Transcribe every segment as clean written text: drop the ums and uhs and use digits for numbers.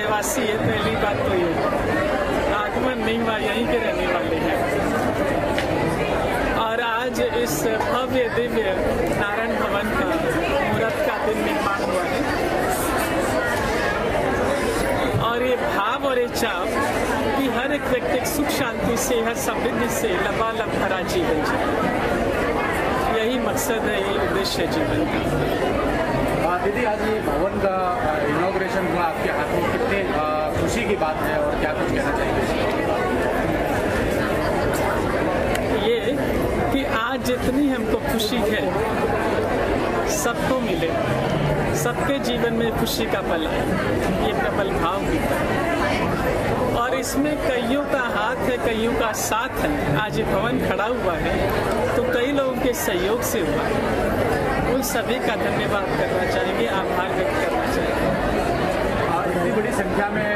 निवासी है, पहली बात तो ये आगमन नहीं हुआ, यहीं के रहने वाले हैं। और आज इस भव्य दिव्य नारायण भवन का मुहूर्त का दिन निर्माण हुआ है और ये भाव और ये चाव कि हर एक व्यक्ति सुख शांति से, हर समृद्धि से लबालब भरा जीवन जिए, यही मकसद है, यही उद्देश्य है जीवन का। दीदी, आज ये भवन का इनॉग्रेशन हुआ आपके हाथ में, कितने खुशी की बात है और क्या कुछ कहना चाहिए? ये कि आज जितनी हमको खुशी है सबको मिले, सबके जीवन में खुशी का पल है, ये प्रबल भाव भी है और इसमें कईयों का हाथ है, कईयों का साथ है। आज ये भवन खड़ा हुआ है तो कई लोगों के सहयोग से हुआ है, उन सभी का धन्यवाद करना चाहेंगे, आभार व्यक्त करना चाहेंगे। इतनी बड़ी संख्या में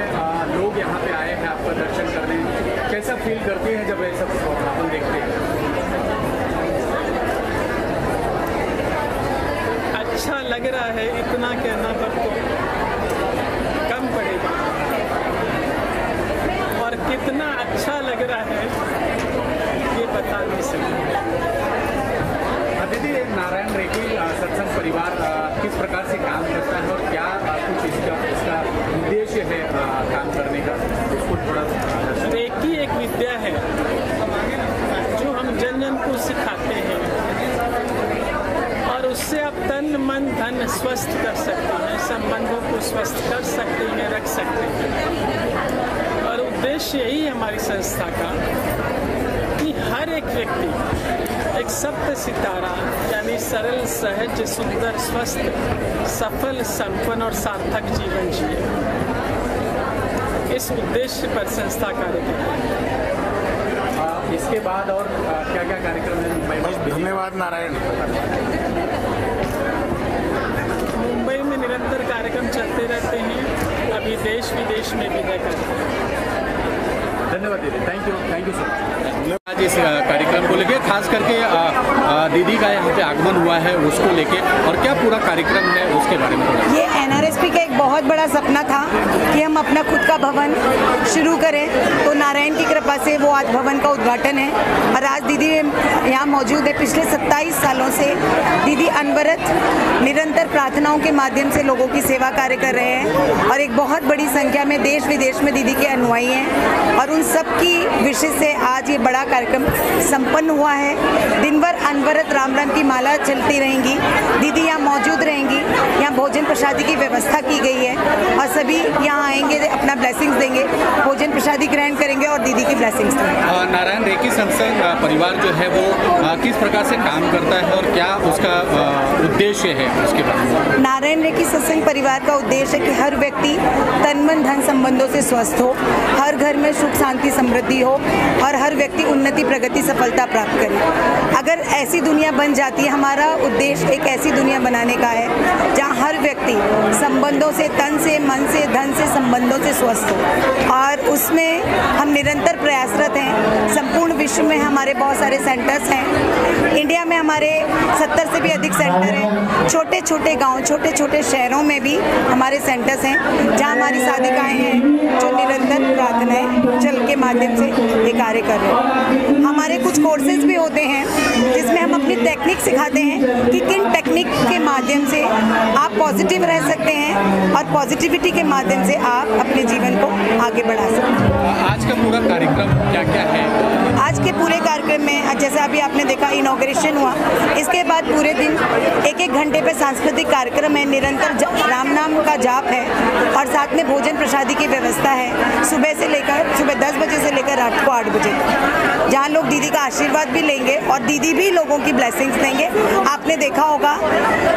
लोग यहाँ पे आए हैं आपका दर्शन करने, कैसा फील करते हैं जब ऐसा भवन देखते हैं? अच्छा लग रहा है, इतना कहना पर तो कम पड़ेगा, और कितना अच्छा लग रहा है ये बता नहीं सकते। दीदी, नारायण रेकी सत्संग परिवार किस प्रकार से काम करता है और क्या कुछ इसका उद्देश्य है काम करने का, उसको थोड़ा। रेकी एक विद्या है जो हम जन जन को सिखाते हैं और उससे आप तन मन धन स्वस्थ कर सकते हैं, संबंधों को स्वस्थ कर सकते हैं, रख सकते हैं। और उद्देश्य यही है हमारी संस्था का कि हर एक व्यक्ति एक सप्त सितारा यानी सरल, सहज, सुंदर, स्वस्थ, सफल, संपन्न और सार्थक जीवन जिए, इस उद्देश्य पर संस्था कार्य करती है। इसके बाद और क्या क्या कार्यक्रम है मुंबई में? धन्यवाद नारायण। मुंबई में निरंतर कार्यक्रम चलते रहते हैं, अभी देश विदेश में भी करते हैं। धन्यवाद दीदी, थैंक यू सो मच। आज इस कार्यक्रम को लेके खास करके दीदी का यहाँ पे आगमन हुआ है, उसको लेके और क्या पूरा कार्यक्रम है उसके बारे में थोड़ा। ये एनआरएसपी का एक बहुत बड़ा सपना था कि हम अपना खुद का भवन शुरू करें, तो नारायण की कृपा से वो आज भवन का उद्घाटन है और आज दीदी यहाँ मौजूद है। पिछले 27 सालों से दीदी अनवरत निरंतर प्रार्थनाओं के माध्यम से लोगों की सेवा कार्य कर रहे हैं और एक बहुत बड़ी संख्या में देश विदेश में दीदी के अनुयायी हैं और उन सब की विशेष से आज ये बड़ा कार्यक्रम संपन्न हुआ है। दिन भर अनवरत राम राम की माला चलती रहेंगी, दीदी यहाँ मौजूद रहेंगी, यहाँ भोजन प्रसादी की व्यवस्था की गई है और सभी यहाँ आएंगे, अपना ब्लेसिंग्स देंगे, भोजन प्रसादी ग्रहण करेंगे और दीदी की ब्लेसिंग्स देंगे। नारायण रेकी सत्संग परिवार जो है वो किस प्रकार से काम करता है और क्या उसका उद्देश्य है उसके बारे में? नारायण रेकी सत्संग परिवार का उद्देश्य है कि हर व्यक्ति तन मन धन संबंधों से स्वस्थ हो, हर घर में सुख शांति समृद्धि हो और हर व्यक्ति उन्नति प्रगति सफलता प्राप्त करे। अगर ऐसी दुनिया बन जाती है, हमारा उद्देश्य एक ऐसी दुनिया बनाने का है जहाँ हर व्यक्ति संबंधों से, तन से, मन से, धन से, संबंधों से स्वस्थ हो और उसमें हम निरंतर प्रयासरत हैं। संपूर्ण विश्व में हमारे बहुत सारे सेंटर्स हैं। इंडिया में हमारे 70 से भी अधिक सेंटर हैं। छोटे छोटे गांव, छोटे छोटे शहरों में भी हमारे सेंटर्स हैं जहां हमारी साधिकाएं हैं जो निरंतर प्रार्थनाएं जल के माध्यम से ये कार्य कर रहे हैं। हमारे कुछ कोर्सेज भी होते हैं जिसमें हम अपनी टेक्निक सिखाते हैं कि किन टेक्निक के माध्यम से आप पॉजिटिव रह सकते हैं और पॉजिटिविटी के माध्यम से आप अपने जीवन को आगे बढ़ा सकते हैं। आज का पूरा कार्यक्रम क्या क्या है? आज के पूरे कार्यक्रम में जैसे अभी आपने देखा इनॉग्रेशन हुआ, इसके बाद पूरे दिन एक घंटे पे सांस्कृतिक कार्यक्रम है, निरंतर राम नाम का जाप है और साथ में भोजन प्रसादी की व्यवस्था है सुबह 10 बजे से लेकर रात को 8 बजे तक, जहाँ लोग दीदी का आशीर्वाद भी लेंगे और दीदी भी लोगों की ब्लेसिंग्स देंगे। आपने देखा होगा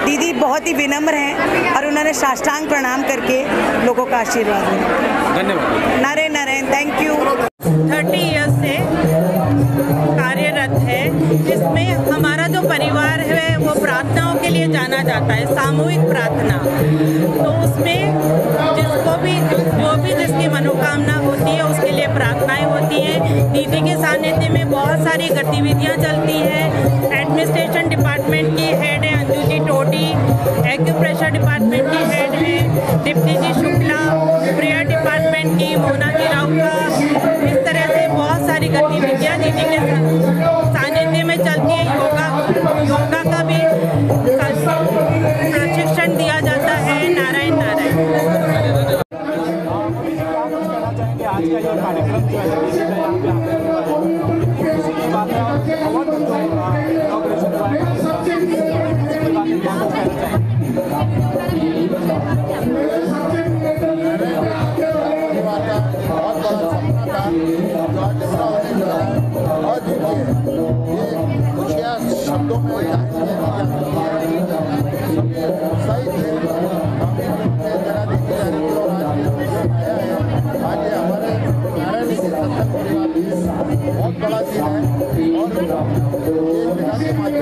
दीदी बहुत ही विनम्र हैं और उन्होंने साष्टांग प्रणाम करके लोगों का आशीर्वाद दिया। धन्यवाद। Narayan Narayan, thank you. 30 years से कार्यरत है, जिसमें हमारा जो परिवार है वो प्रार्थनाओं के लिए जाना जाता है, सामूहिक प्रार्थना। तो उसमें जो भी जिसकी मनोकामना होती है उसके लिए प्रार्थनाएं होती हैं। दीदी के सानिध्य में बहुत सारी गतिविधियां चलती हैं। एडमिनिस्ट्रेशन डिपार्टमेंट की हेड है अंजू जी टोडी, एक्यूप्रेशर डिपार्टमेंट की हेड है दीप्ति जी शुक्ला, प्रेयर डिपार्टमेंट की मोना जी राउका। इस तरह से बहुत सारी गतिविधियां दीदी के सानिध्य में चलती है। योगा का भी प्रशिक्षण दिया जाता है। नारायण नारायण। आज का ये कार्यक्रम जो है दीदी का यहाँ पे खुशी की बात है और जो इनॉग्रेशन हुआ है उसके बारे में क्या कहना चाहेंगे? बहुत बड़ा सपना था जो आज इसका होने जा रहा है और देखिए ये खुशियाँ शब्दों में सही थे। जरा देखी जा रही थी और आज आया है। आज हमारे नारायण रेकी सत्संग परिवार बहुत बड़ा दिन है और ये बिना